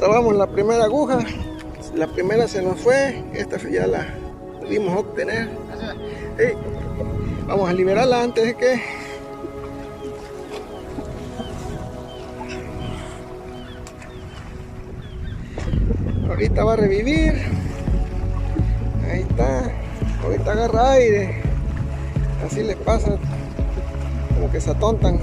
Trabamos la primera aguja, la primera se nos fue, esta ya la pudimos obtener. Hey, vamos a liberarla antes de que ahorita va a revivir. Ahí está, ahorita agarra aire, así les pasa, como que se atontan.